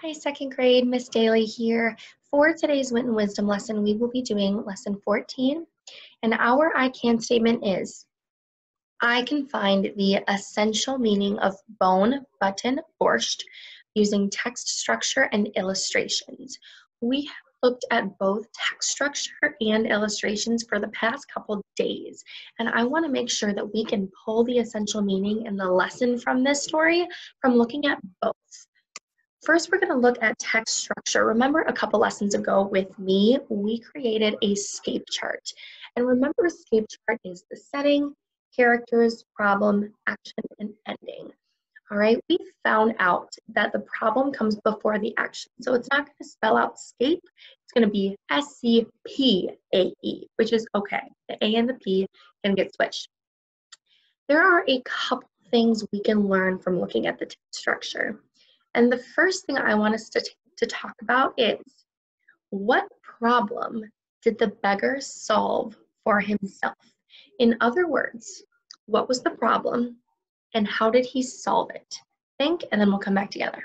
Hi, second grade, Miss Daly here. For today's Wit and Wisdom lesson, we will be doing lesson 14. And our I can statement is, I can find the essential meaning of bone, button, borscht using text structure and illustrations. We have looked at both text structure and illustrations for the past couple days, and I want to make sure that we can pull the essential meaning and the lesson from this story from looking at both. First, we're going to look at text structure. Remember a couple lessons ago with me, we created a scape chart. And remember, a scape chart is the setting, characters, problem, action, and ending. All right, we found out that the problem comes before the action. So it's not going to spell out scape. It's going to be S-C-P-A-E, which is okay. The A and the P can get switched. There are a couple things we can learn from looking at the text structure. And the first thing I want us to talk about is, what problem did the beggar solve for himself? In other words, what was the problem and how did he solve it? Think, and then we'll come back together.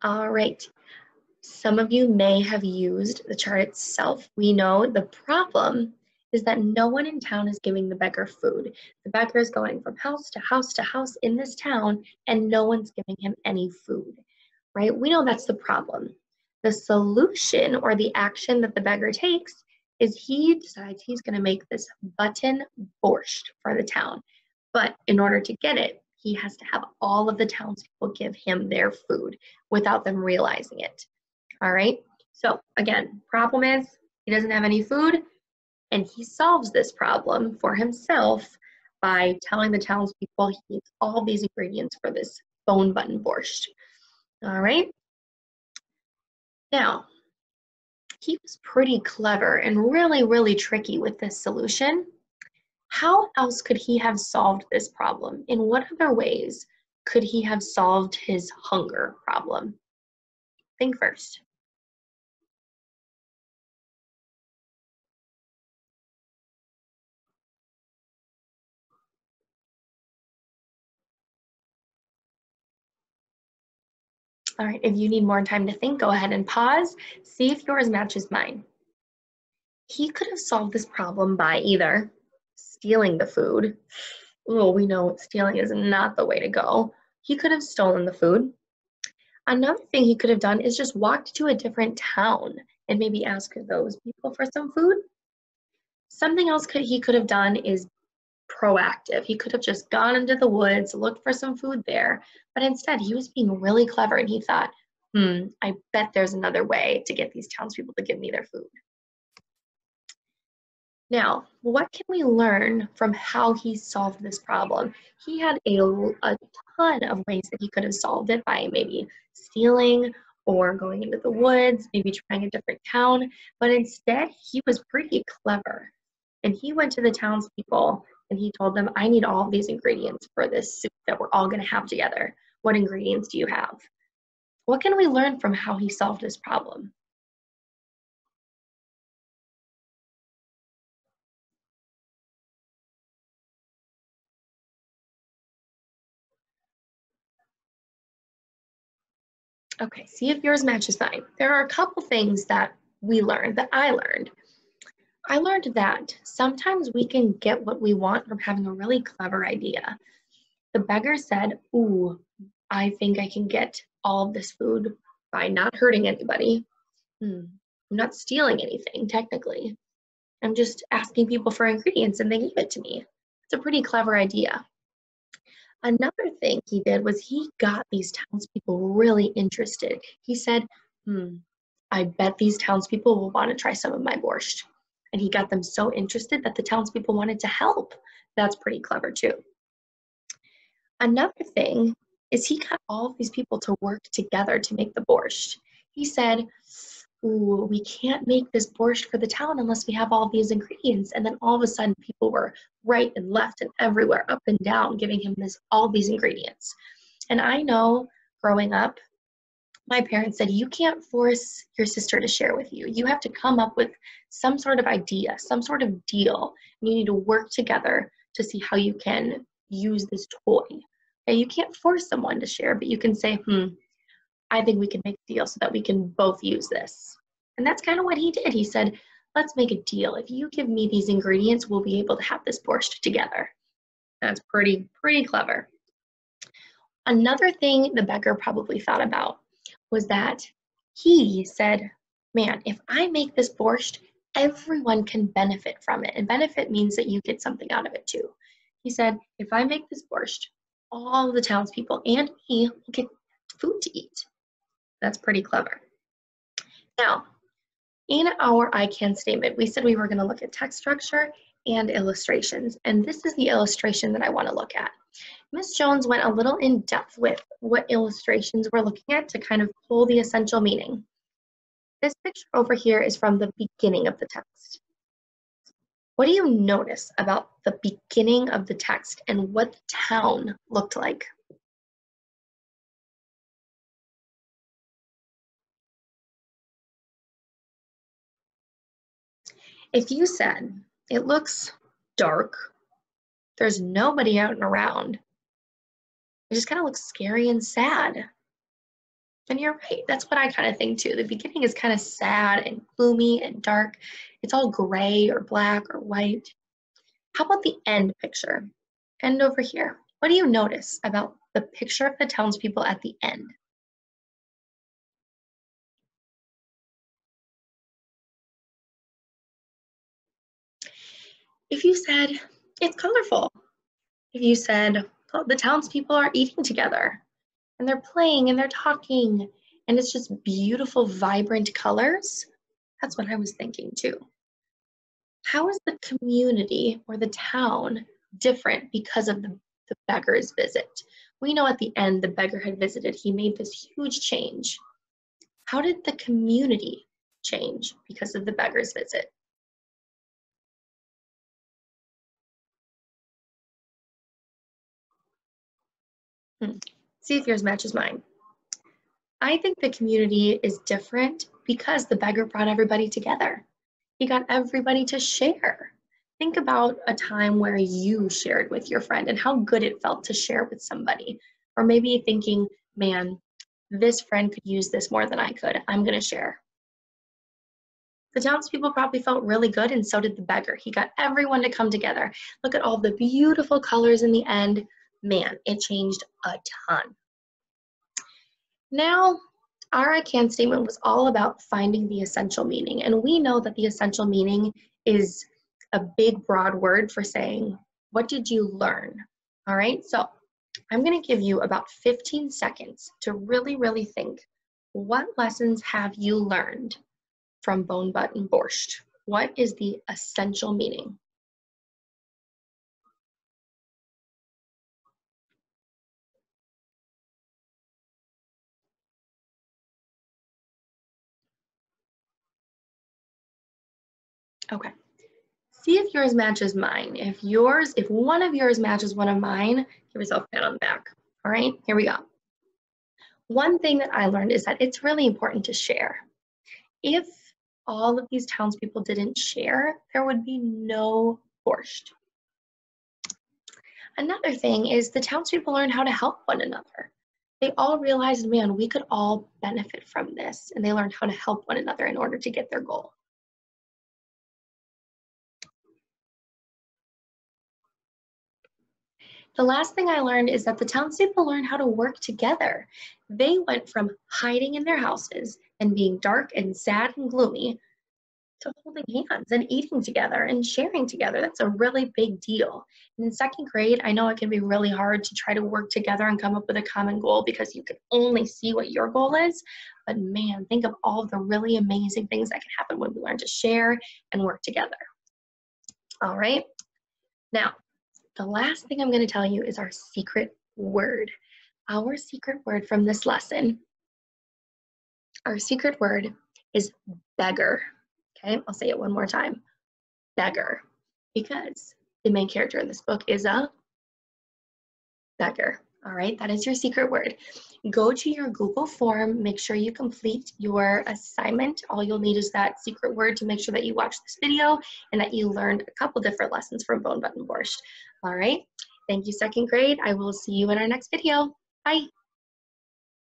All right. Some of you may have used the chart itself. We know the problem is that no one in town is giving the beggar food. The beggar is going from house to house to house in this town, and no one's giving him any food, right? We know that's the problem. The solution, or the action that the beggar takes, is he decides he's going to make this button borscht for the town. But in order to get it, he has to have all of the townspeople give him their food without them realizing it. All right, so again, problem is he doesn't have any food, and he solves this problem for himself by telling the townspeople he needs all these ingredients for this bone button borscht. All right, now he was pretty clever and really tricky with this solution. How else could he have solved this problem? In what other ways could he have solved his hunger problem? Think first. All right, if you need more time to think, go ahead and pause. See if yours matches mine. He could have solved this problem by either stealing the food. Oh, we know stealing is not the way to go. He could have stolen the food. Another thing he could have done is just walked to a different town and maybe asked those people for some food. Something else he could have done is proactive. He could have just gone into the woods, looked for some food there, but instead he was being really clever and he thought, I bet there's another way to get these townspeople to give me their food. Now, what can we learn from how he solved this problem? He had a ton of ways that he could have solved it, by maybe stealing or going into the woods, maybe trying a different town, but instead he was pretty clever. And he went to the townspeople and he told them, I need all of these ingredients for this soup that we're all going to have together. What ingredients do you have? What can we learn from how he solved this problem? Okay, see if yours matches mine. There are a couple things that we learned, that I learned. I learned that sometimes we can get what we want from having a really clever idea. The beggar said, ooh, I think I can get all of this food by not hurting anybody. I'm not stealing anything, technically. I'm just asking people for ingredients and they give it to me. It's a pretty clever idea. Another thing he did was he got these townspeople really interested. He said, I bet these townspeople will want to try some of my borscht. And he got them so interested that the townspeople wanted to help. That's pretty clever too. Another thing is he got all of these people to work together to make the borscht. He said, ooh, we can't make this borscht for the town unless we have all these ingredients. And then all of a sudden people were right and left and everywhere, up and down, giving him all these ingredients. And I know growing up, My parents said, you can't force your sister to share with you. You have to come up with some sort of idea, some sort of deal. And you need to work together to see how you can use this toy. Okay, you can't force someone to share, but you can say, I think we can make a deal so that we can both use this. And that's kind of what he did. He said, let's make a deal. If you give me these ingredients, we'll be able to have this borscht together. That's pretty clever. Another thing the beggar probably thought about was that he said, man, if I make this borscht, everyone can benefit from it. And benefit means that you get something out of it too. He said, if I make this borscht, all the townspeople and me will get food to eat. That's pretty clever. Now, in our I can statement, we said we were going to look at text structure and illustrations. And this is the illustration that I want to look at. Ms. Jones went a little in depth with what illustrations we're looking at to kind of pull the essential meaning. This picture over here is from the beginning of the text. What do you notice about the beginning of the text and what the town looked like? If you said, it looks dark, there's nobody out and around, it just kind of looks scary and sad. And you're right, that's what I kind of think too. The beginning is kind of sad and gloomy and dark. It's all gray or black or white. How about the end picture? End over here. What do you notice about the picture of the townspeople at the end? If you said, it's colorful. If you said, well, the townspeople are eating together and they're playing and they're talking and it's just beautiful, vibrant colors, that's what I was thinking too. How is the community or the town different because of the beggar's visit? We know at the end the beggar had visited, he made this huge change. How did the community change because of the beggar's visit? See if yours matches mine. I think the community is different because the beggar brought everybody together. He got everybody to share. Think about a time where you shared with your friend and how good it felt to share with somebody. Or maybe thinking, man, this friend could use this more than I could. I'm going to share. The townspeople probably felt really good, and so did the beggar. He got everyone to come together. Look at all the beautiful colors in the end. Man, it changed a ton. Now, our I can statement was all about finding the essential meaning. And we know that the essential meaning is a big, broad word for saying, what did you learn? All right, so I'm going to give you about 15 seconds to really think, what lessons have you learned from Bone Butt and Borscht? What is the essential meaning? Okay. See if yours matches mine. If one of yours matches one of mine, give yourself a pat on the back. All right, here we go. One thing that I learned is that it's really important to share. If all of these townspeople didn't share, there would be no borscht. Another thing is the townspeople learned how to help one another. They all realized, man, we could all benefit from this, and they learned how to help one another in order to get their goal. The last thing I learned is that the townspeople learned how to work together. They went from hiding in their houses and being dark and sad and gloomy to holding hands and eating together and sharing together. That's a really big deal. And in second grade, I know it can be really hard to try to work together and come up with a common goal because you can only see what your goal is. But man, think of all the really amazing things that can happen when we learn to share and work together. All right. Now, the last thing I'm going to tell you is our secret word. Our secret word from this lesson, our secret word is beggar. Okay, I'll say it one more time. Beggar. Because the main character in this book is a beggar. All right, that is your secret word. Go to your Google form, make sure you complete your assignment. All you'll need is that secret word to make sure that you watched this video and that you learned a couple different lessons from Bone Button Borscht. All right, thank you, second grade. I will see you in our next video. Bye.